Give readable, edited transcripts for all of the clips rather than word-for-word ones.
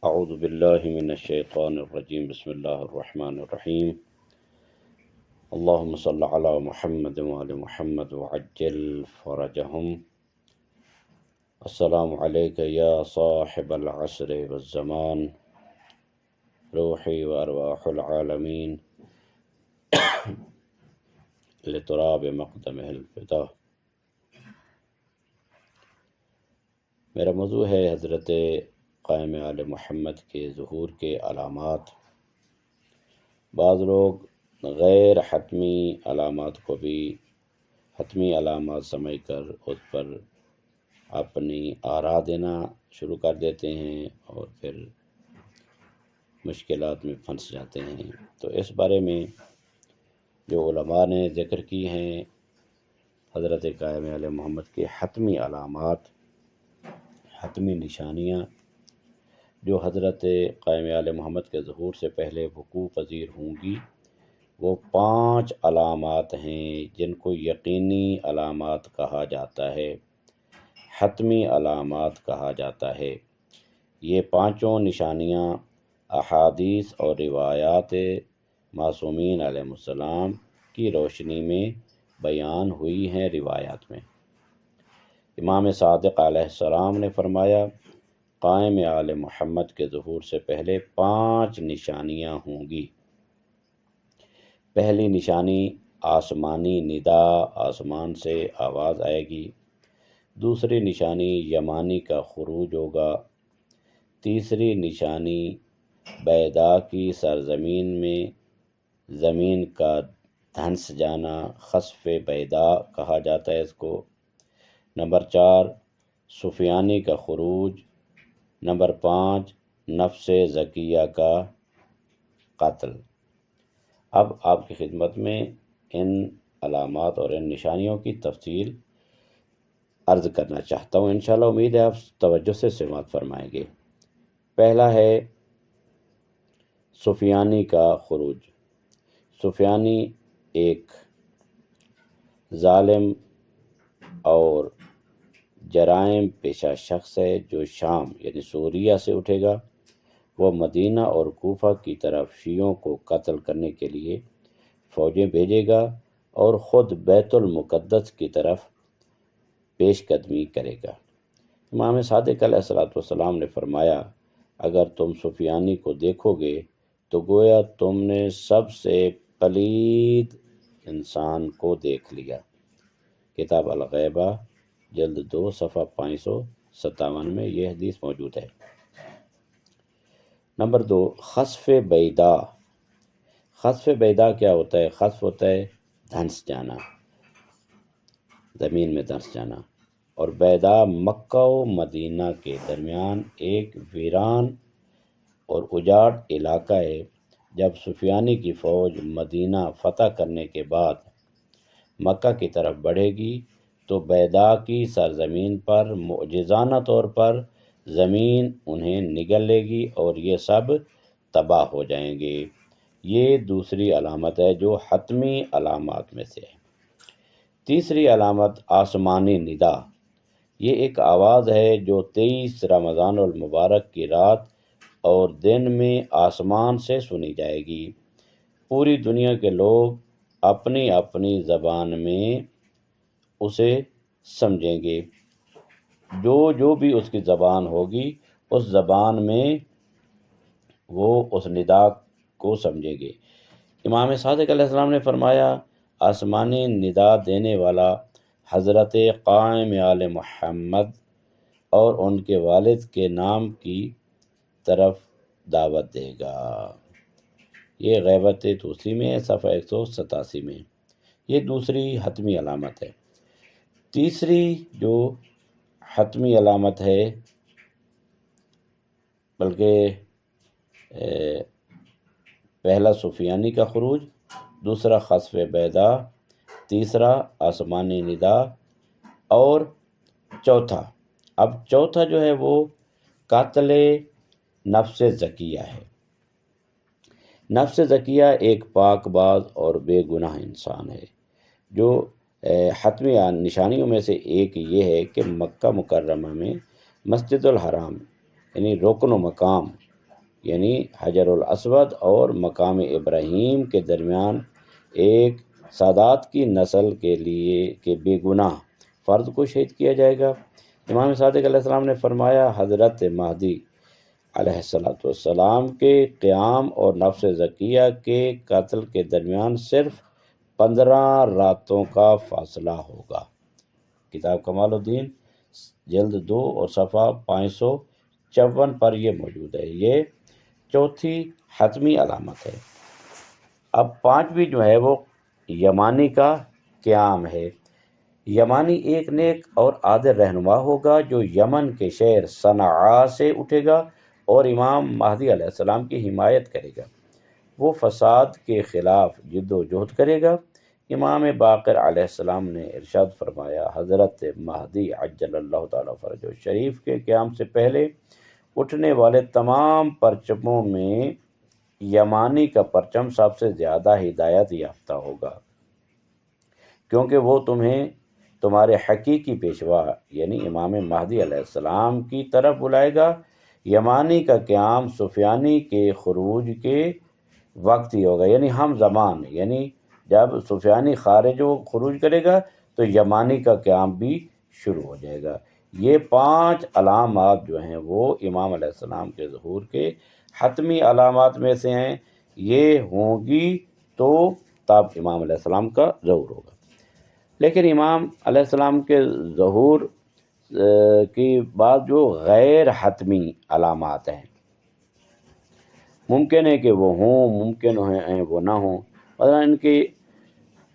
اعوذ باللہ من الشیطان الرجیم بسم اللہ الرحمن الرحیم اللہم صل علی محمد وعلی محمد وعجل فرجہم۔ السلام علیک یا صاحب العصر والزمان، روحی وارواح العالمین لتراب مقدمہ الفدا۔ میرا موضوع ہے حضرت قائم آل محمد کے ظہور کے علامات۔ بعض لوگ غیر حتمی علامات کو بھی حتمی علامات سمجھ کر اس پر اپنی آراء دینا شروع کر دیتے ہیں اور پھر مشکلات میں پھنس جاتے ہیں۔ تو اس بارے میں جو علماء نے ذکر کی ہیں حضرت قائم آل محمد کے حتمی علامات، حتمی نشانیاں جو حضرت قائم آل محمد کے ظہور سے پہلے وقوع پذیر ہوں گی، وہ 5 علامات ہیں جن کو یقینی علامات کہا جاتا ہے، حتمی علامات کہا جاتا ہے۔ یہ 5 نشانیاں احادیث اور روایات معصومین علیہ السلام کی روشنی میں بیان ہوئی ہیں۔ روایات میں امام صادق علیہ السلام نے فرمایا، قائم آل محمد کے ظہور سے پہلے 5 نشانیاں ہوں گی۔ پہلی نشانی آسمانی ندا، آسمان سے آواز آئے گی۔ دوسری نشانی یمانی کا خروج ہوگا۔ تیسری نشانی بیضا کی سرزمین میں زمین کا دھنس جانا، خسف بیضا کہا جاتا ہے اس کو۔ نمبر 4 سفیانی کا خروج۔ نمبر 5 نفس زکیہ کا قتل۔ اب آپ کی خدمت میں ان علامات اور ان نشانیوں کی تفصیل عرض کرنا چاہتا ہوں۔ انشاءاللہ امید ہے آپ توجہ سے سماعت فرمائیں گے۔ پہلا ہے سفیانی کا خروج۔ سفیانی ایک ظالم اور جرائم پیشہ شخص ہے جو شام یعنی سوریہ سے اٹھے گا۔ وہ مدینہ اور کوفہ کی طرف شیعوں کو قتل کرنے کے لیے فوجیں بھیجے گا اور خود بیت المقدس کی طرف پیش قدمی کرے گا۔ امام صادق علیہ السلام نے فرمایا، اگر تم سفیانی کو دیکھو گے تو گویا تم نے سب سے پلید انسان کو دیکھ لیا۔ کتاب الغیبہ جلد 2 صفحہ 557 میں یہ حدیث موجود ہے۔ نمبر 2 خسف بیضا۔ خسف بیضا کیا ہوتا ہے؟ خسف ہوتا ہے دھنس جانا، زمین میں دھنس جانا، اور بیضا مکہ و مدینہ کے درمیان ایک ویران اور اجاڑ علاقہ ہے۔ جب سفیانی کی فوج مدینہ فتح کرنے کے بعد مکہ کی طرف بڑھے گی تو بیضا کی سرزمین پر معجزانہ طور پر زمین انہیں نگل لے گی اور یہ سب تباہ ہو جائیں گے۔ یہ دوسری علامت ہے جو حتمی علامات میں سے ہے۔ تیسری علامت آسمانی ندا۔ یہ ایک آواز ہے جو 23 رمضان المبارک کی رات اور دن میں آسمان سے سنی جائے گی۔ پوری دنیا کے لوگ اپنی اپنی زبان میں اسے سمجھیں گے۔ جو بھی اس کی زبان ہوگی اس زبان میں وہ اس ندا کو سمجھیں گے۔ امام صادق علیہ السلام نے فرمایا، آسمانی ندا دینے والا حضرت قائم آل محمد اور ان کے والد کے نام کی طرف دعوت دے گا۔ یہ غیبت دوسری میں ہے، صفحہ 187 میں۔ یہ دوسری حتمی علامت ہے۔ تیسری جو حتمی علامت ہے، بلکہ پہلا سفیانی کا خروج، دوسرا خسف بیضا، تیسرا آسمانی ندا، اور چوتھا جو ہے وہ قاتل نفس زکیہ ہے۔ نفس زکیہ ایک پاک باز اور بے گناہ انسان ہے۔ جو حتمی نشانیوں میں سے ایک یہ ہے کہ مکہ مکرمہ میں مسجد الحرام یعنی رکن و مقام یعنی حجر الاسود اور مقام ابراہیم کے درمیان ایک سادات کی نسل کے لیے کہ بے گناہ فرد کو شہید کیا جائے گا۔ امام صادق علیہ السلام نے فرمایا، حضرت مہدی علیہ السلام کے قیام اور نفس زکیہ کے قتل کے درمیان صرف 15 راتوں کا فاصلہ ہوگا۔ کتاب کمال الدین جلد 2 اور صفحہ 554 پر یہ موجود ہے۔ یہ چوتھی حتمی علامت ہے۔ اب پانچویں جو ہے وہ یمانی کا قیام ہے۔ یمانی ایک نیک اور عادل رہنما ہوگا جو یمن کے شہر صنعاء سے اٹھے گا اور امام مہدی علیہ السلام کی حمایت کرے گا۔ وہ فساد کے خلاف جد و جہد کرے گا۔ امام باقر علیہ السلام نے ارشاد فرمایا، حضرت مہدی عجل اللہ تعالیٰ فرجہ شریف کے قیام سے پہلے اٹھنے والے تمام پرچموں میں یمانی کا پرچم سب سے زیادہ ہدایت یافتہ ہوگا، کیونکہ وہ تمہیں تمہارے حقیقی پیشوا یعنی امام مہدی علیہ السلام کی طرف بلائے گا۔ یمانی کا قیام سفیانی کے خروج کے وقت ہی ہوگا، یعنی ہم زمان، یعنی جب سفیانی خارج و خروج کرے گا تو یمانی کا قیام بھی شروع ہو جائے گا۔ یہ 5 علامات جو ہیں وہ امام علیہ السلام کے ظہور کے حتمی علامات میں سے ہیں۔ یہ ہوں گی تو تب امام علیہ السلام کا ظہور ہوگا۔ لیکن امام علیہ السلام کے ظہور کی بعد جو غیر حتمی علامات ہیں، ممکن ہے کہ وہ ہوں، ممکن ہیں وہ نہ ہوں۔ مثلا ان کی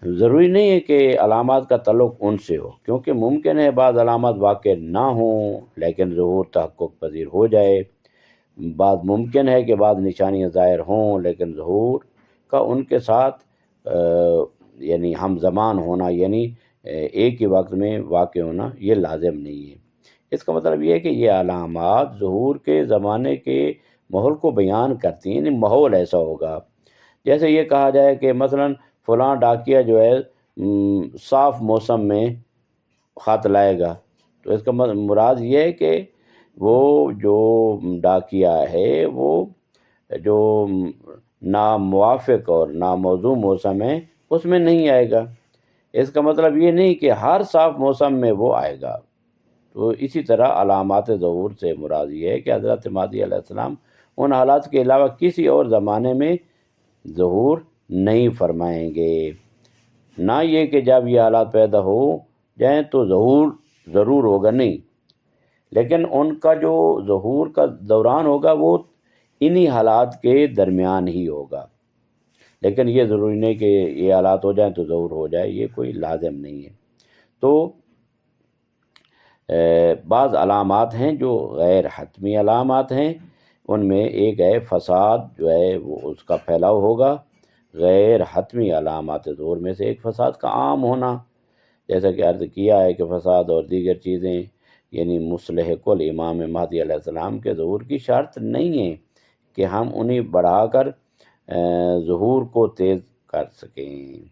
ضروری نہیں ہے کہ علامات کا تعلق ان سے ہو، کیونکہ ممکن ہے بعض علامات واقع نہ ہوں لیکن ظہور تحقق پذیر ہو جائے۔ بعض ممکن ہے کہ بعض نشانیاں ظاہر ہوں لیکن ظہور کا ان کے ساتھ یعنی ہم زمان ہونا، یعنی ایک ہی وقت میں واقع ہونا، یہ لازم نہیں ہے۔ اس کا مطلب یہ ہے کہ یہ علامات ظہور کے زمانے کے ماحول کو بیان کرتی ہیں، یعنی ماحول ایسا ہوگا جیسے یہ کہا جائے کہ مثلا فلاں ڈاکیہ جو ہے صاف موسم میں خط لائے گا، تو اس کا مراد یہ ہے کہ وہ جو ڈاکیہ ہے وہ جو ناموافق اور ناموزوں موسم ہے اس میں نہیں آئے گا۔ اس کا مطلب یہ نہیں کہ ہر صاف موسم میں وہ آئے گا۔ تو اسی طرح علامات ظہور سے مراد یہ ہے کہ حضرت مہدی علیہ السلام ان حالات کے علاوہ کسی اور زمانے میں ظہور نہیں فرمائیں گے، نہ یہ کہ جب یہ حالات پیدا ہو جائیں تو ظہور ضرور ہوگا، نہیں، لیکن ان کا جو ظہور کا دوران ہوگا وہ انہی حالات کے درمیان ہی ہوگا۔ لیکن یہ ضروری نہیں کہ یہ حالات ہو جائیں تو ظہور ہو جائے، یہ کوئی لازم نہیں ہے۔ تو بعض علامات ہیں جو غیر حتمی علامات ہیں، ان میں ایک ہے فساد جو ہے وہ اس کا پھیلاؤ ہوگا۔ غیر حتمی علامات ظہور میں سے ایک فساد کا عام ہونا، جیسا کہ عرض کیا ہے کہ فساد اور دیگر چیزیں یعنی مصلح کل امام مہدی علیہ السلام کے ظہور کی شرط نہیں ہے کہ ہم انہیں بڑھا کر ظہور کو تیز کر سکیں۔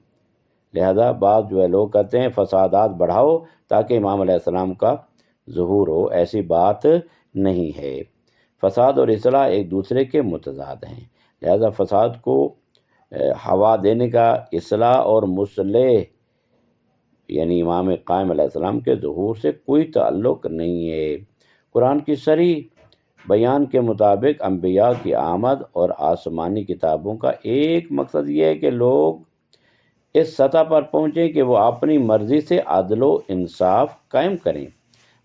لہذا بعض جو ہے لوگ کہتے ہیں فسادات بڑھاؤ تاکہ امام علیہ السلام کا ظہور ہو، ایسی بات نہیں ہے۔ فساد اور اصلاح ایک دوسرے کے متضاد ہیں، لہذا فساد کو ہوا دینے کا اصلاح اور مصلح یعنی امام قائم علیہ السلام کے ظہور سے کوئی تعلق نہیں ہے۔ قرآن کی صریح بیان کے مطابق انبیاء کی آمد اور آسمانی کتابوں کا ایک مقصد یہ ہے کہ لوگ اس سطح پر پہنچیں کہ وہ اپنی مرضی سے عدل و انصاف قائم کریں۔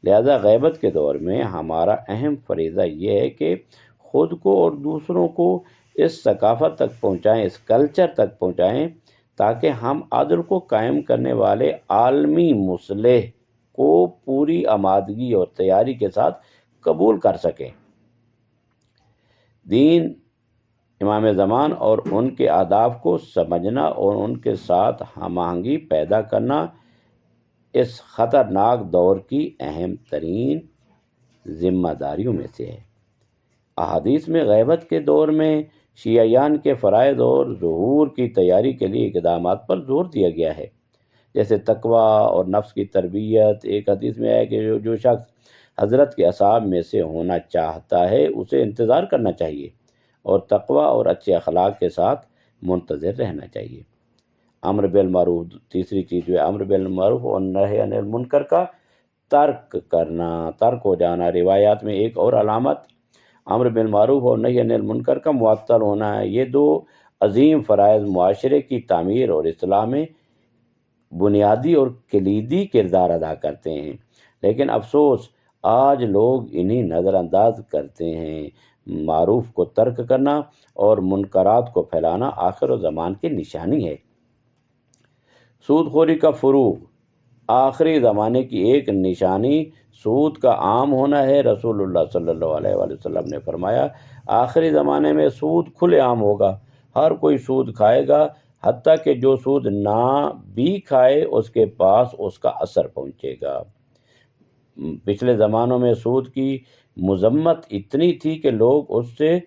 لہذا غیبت کے دور میں ہمارا اہم فریضہ یہ ہے کہ خود کو اور دوسروں کو اس ثقافت تک پہنچائیں، اس کلچر تک پہنچائیں تاکہ ہم عدل کو قائم کرنے والے عالمی مصلح کو پوری آمادگی اور تیاری کے ساتھ قبول کر سکیں۔ دین امام زمان اور ان کے آداب کو سمجھنا اور ان کے ساتھ ہم آہنگی پیدا کرنا اس خطرناک دور کی اہم ترین ذمہ داریوں میں سے ہے۔ احادیث میں غیبت کے دور میں شیعیان کے فرائض اور ظہور کی تیاری کے لیے اقدامات پر زور دیا گیا ہے، جیسے تقویٰ اور نفس کی تربیت۔ ایک حدیث میں ہے کہ جو شخص حضرت کے اصحاب میں سے ہونا چاہتا ہے اسے انتظار کرنا چاہیے، اور تقوی اور اچھے اخلاق کے ساتھ منتظر رہنا چاہیے۔ امر بالمعروف، تیسری چیز جو ہے امر بالمعروف اور نہی عن المنکر کا ترک کرنا، ترک ہو جانا۔ روایات میں ایک اور علامت امر بالمعروف اور نہی عن المنکر کا معطل ہونا ہے۔ یہ دو عظیم فرائض معاشرے کی تعمیر اور اصلاح میں بنیادی اور کلیدی کردار ادا کرتے ہیں، لیکن افسوس آج لوگ انہیں نظر انداز کرتے ہیں۔ معروف کو ترک کرنا اور منکرات کو پھیلانا آخر زمان کی نشانی ہے۔ سود خوری کا فروغ، آخری زمانے کی ایک نشانی سود کا عام ہونا ہے۔ رسول اللہ صلی اللہ علیہ وآلہ وسلم نے فرمایا، آخری زمانے میں سود کھلے عام ہوگا، ہر کوئی سود کھائے گا، حتیٰ کہ جو سود نہ بھی کھائے اس کے پاس اس کا اثر پہنچے گا۔ پچھلے زمانوں میں سود کی مذمت اتنی تھی کہ لوگ اس سے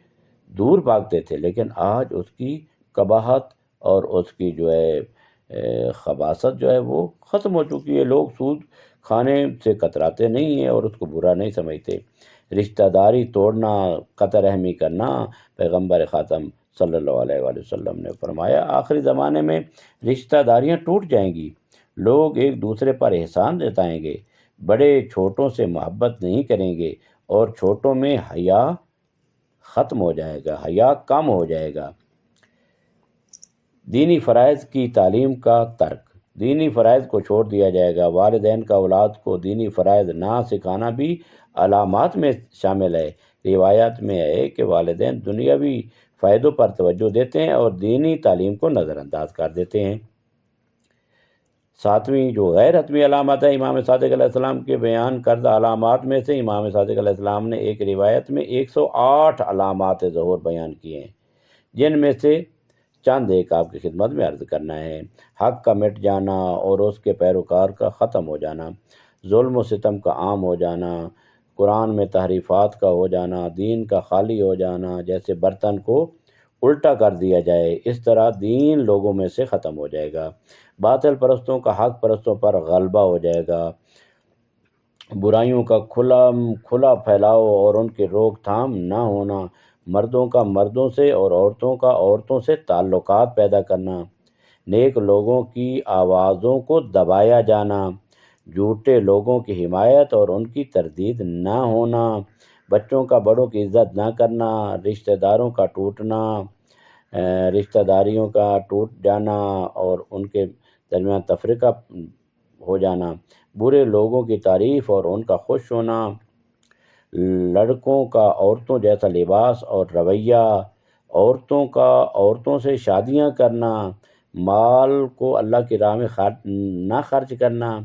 دور بھاگتے تھے، لیکن آج اس کی قباحت اور اس کی جو ہے خباثت جو ہے وہ ختم ہو چکی ہے۔ لوگ سود کھانے سے کتراتے نہیں ہیں اور اس کو برا نہیں سمجھتے۔ رشتہ داری توڑنا، قطع رحمی کرنا، پیغمبر خاتم صلی اللہ علیہ وآلہ وسلم نے فرمایا، آخری زمانے میں رشتہ داریاں ٹوٹ جائیں گی، لوگ ایک دوسرے پر احسان جتائیں گے، بڑے چھوٹوں سے محبت نہیں کریں گے اور چھوٹوں میں حیا ختم ہو جائے گا، حیا کم ہو جائے گا۔ دینی فرائض کی تعلیم کا ترک، دینی فرائض کو چھوڑ دیا جائے گا۔ والدین کا اولاد کو دینی فرائض نہ سکھانا بھی علامات میں شامل ہے۔ روایات میں ہے کہ والدین دنیاوی فائدوں پر توجہ دیتے ہیں اور دینی تعلیم کو نظر انداز کر دیتے ہیں۔ ساتویں جو غیر حتمی علامت ہے، امام صادق علیہ السلام کے بیان کردہ علامات میں سے امام صادق علیہ السلام نے ایک روایت میں 108 علامات ظہور بیان کیے ہیں، جن میں سے چند ایک آپ کی خدمت میں عرض کرنا ہے۔ حق کا مٹ جانا اور اس کے پیروکار کا ختم ہو جانا، ظلم و ستم کا عام ہو جانا، قرآن میں تحریفات کا ہو جانا، دین کا خالی ہو جانا، جیسے برتن کو الٹا کر دیا جائے اس طرح دین لوگوں میں سے ختم ہو جائے گا، باطل پرستوں کا حق پرستوں پر غلبہ ہو جائے گا، برائیوں کا کھلا پھیلاؤ اور ان کی روک تھام نہ ہونا، مردوں کا مردوں سے اور عورتوں کا عورتوں سے تعلقات پیدا کرنا، نیک لوگوں کی آوازوں کو دبایا جانا، جھوٹے لوگوں کی حمایت اور ان کی تردید نہ ہونا، بچوں کا بڑوں کی عزت نہ کرنا، رشتہ داروں کا ٹوٹنا، رشتہ داریوں کا ٹوٹ جانا اور ان کے درمیان تفرقہ ہو جانا، برے لوگوں کی تعریف اور ان کا خوش ہونا، لڑکوں کا عورتوں جیسا لباس اور رویہ، عورتوں کا عورتوں سے شادیاں کرنا، مال کو اللہ کی راہ میں نہ خرچ کرنا،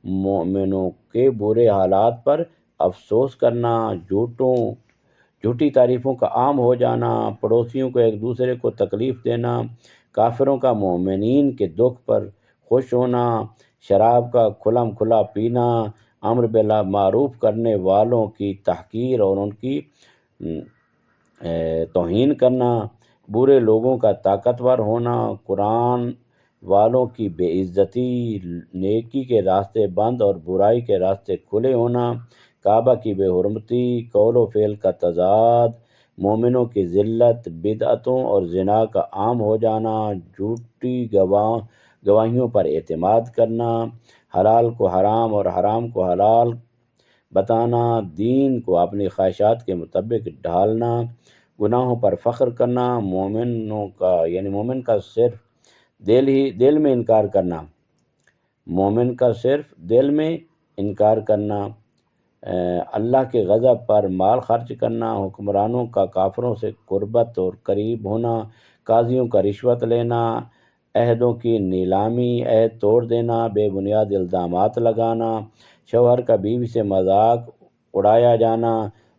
مومنوں کے برے حالات پر افسوس کرنا، جھوٹی تعریفوں کا عام ہو جانا، پڑوسیوں کو ایک دوسرے کو تکلیف دینا، کافروں کا مومنین کے دکھ پر خوش ہونا، شراب کا کھلا پینا، امر بالمعروف کرنے والوں کی تحقیر اور ان کی توہین کرنا، برے لوگوں کا طاقتور ہونا، قرآن والوں کی بے عزتی، نیکی کے راستے بند اور برائی کے راستے کھلے ہونا، کعبہ کی بے حرمتی، قول و فعل کا تضاد، مومنوں کی ذلت، بدعتوں اور زنا کا عام ہو جانا، جھوٹی گواہیوں پر اعتماد کرنا، حلال کو حرام اور حرام کو حلال بتانا، دین کو اپنی خواہشات کے مطابق ڈھالنا، گناہوں پر فخر کرنا، مومن کا صرف دل میں انکار کرنا، مومن کا صرف دل میں انکار کرنا، اللہ کے غضب پر مال خرچ کرنا، حکمرانوں کا کافروں سے قربت اور قریب ہونا، قاضیوں کا رشوت لینا، عہدوں کی نیلامی، عہد توڑ دینا، بے بنیاد الزامات لگانا، شوہر کا بیوی سے مذاق اڑایا جانا،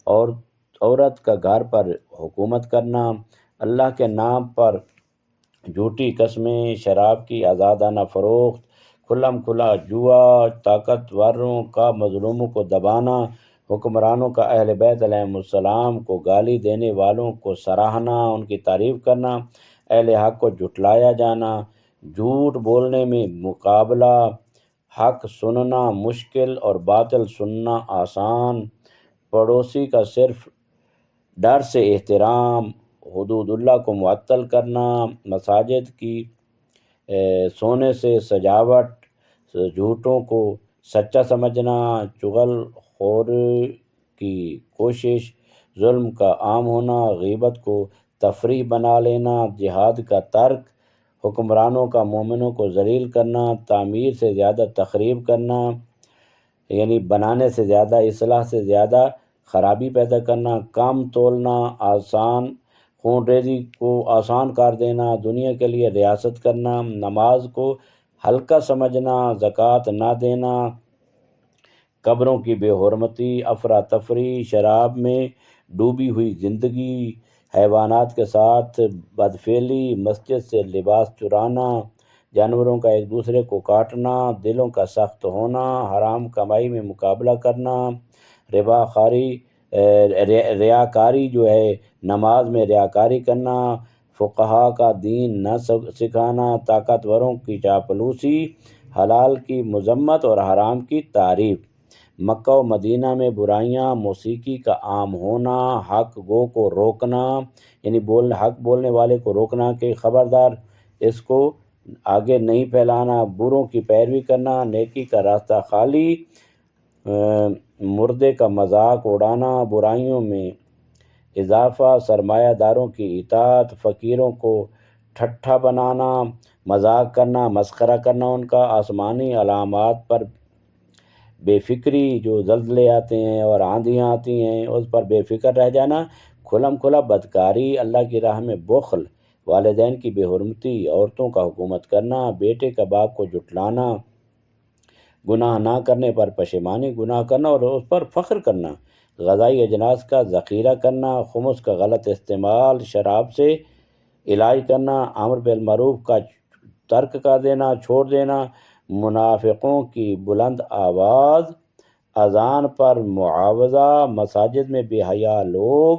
اور عورت کا گھر پر حکومت کرنا، اللہ کے نام پر جھوٹی قسمیں، شراب کی آزادانہ فروخت، کھلا جوا، طاقتوروں کا مظلوموں کو دبانا، حکمرانوں کا اہل بیت علیہم السلام کو گالی دینے والوں کو سراہنا، ان کی تعریف کرنا، اہل حق کو جھٹلایا جانا، جھوٹ بولنے میں مقابلہ، حق سننا مشکل اور باطل سننا آسان، پڑوسی کا صرف ڈر سے احترام، حدود اللہ کو معطل کرنا، مساجد کی سونے سے سجاوٹ، جھوٹوں کو سچا سمجھنا، چغل خور کی کوشش، ظلم کا عام ہونا، غیبت کو تفریح بنا لینا، جہاد کا ترک، حکمرانوں کا مومنوں کو ذلیل کرنا، تعمیر سے زیادہ تخریب کرنا، یعنی بنانے سے زیادہ اصلاح سے زیادہ خرابی پیدا کرنا، کام تولنا، خون ریزی کو آسان کر دینا، دنیا کے لیے ریاست کرنا، نماز کو ہلکا سمجھنا، زکوٰۃ نہ دینا، قبروں کی بے حرمتی، افراتفری، شراب میں ڈوبی ہوئی زندگی، حیوانات کے ساتھ بدفعلی، مسجد سے لباس چرانا، جانوروں کا ایک دوسرے کو کاٹنا، دلوں کا سخت ہونا، حرام کمائی میں مقابلہ کرنا، ریاکاری جو ہے نماز میں ریاکاری کرنا، فقہا کا دین نہ سکھانا، طاقتوروں کی چاپلوسی، حلال کی مذمت اور حرام کی تعریف، مکہ و مدینہ میں برائیاں، موسیقی کا عام ہونا، حق گو کو روکنا، یعنی حق بولنے والے کو روکنا کہ خبردار اس کو آگے نہیں پھیلانا، بروں کی پیروی کرنا، نیکی کا راستہ خالی، مردے کا مذاق اڑانا، برائیوں میں اضافہ، سرمایہ داروں کی اطاعت، فقیروں کو ٹھٹھا بنانا، مذاق کرنا، مسخرہ کرنا ان کا، آسمانی علامات پر بے فکری، جو زلزلے آتے ہیں اور آندھیاں آتی ہیں اس پر بے فکر رہ جانا، کھلم کھلا بدکاری، اللہ کی راہ میں بخل، والدین کی بے حرمتی، عورتوں کا حکومت کرنا، بیٹے کا باپ کو جھٹلانا، گناہ نہ کرنے پر پشیمانی، گناہ کرنا اور اس پر فخر کرنا، غذائی اجناس کا ذخیرہ کرنا، خمس کا غلط استعمال، شراب سے علاج کرنا، امر بالمعروف کا ترک کر دینا، چھوڑ دینا، منافقوں کی بلند آواز، اذان پر معاوضہ، مساجد میں بے حیا لوگ،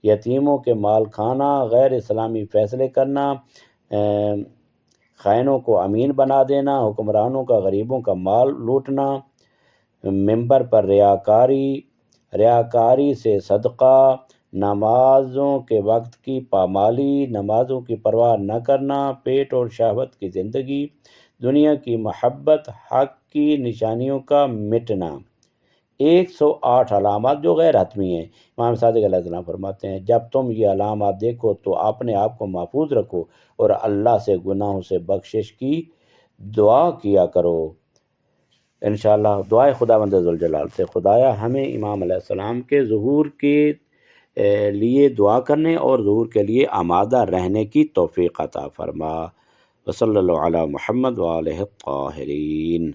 یتیموں کے مال کھانا، غیر اسلامی فیصلے کرنا، خائنوں کو امین بنا دینا، حکمرانوں کا غریبوں کا مال لوٹنا، ممبر پر ریاکاری سے صدقہ، نمازوں کے وقت کی پامالی، نمازوں کی پرواہ نہ کرنا، پیٹ اور شہوت کی زندگی، دنیا کی محبت، حق کی نشانیوں کا مٹنا۔ 108 علامات جو غیر حتمی ہیں۔ امام صادق علیہ السلام فرماتے ہیں جب تم یہ علامات دیکھو تو اپنے آپ کو محفوظ رکھو اور اللہ سے گناہوں سے بخشش کی دعا کیا کرو۔ انشاءاللہ دعائے خداوند ذوالجلال سے، خدایا ہمیں امام علیہ السلام کے ظہور کے لیے دعا کرنے اور ظہور کے لیے آمادہ رہنے کی توفیق عطا فرما۔ وصلی اللہ علی محمد وآلہ الطاہرین۔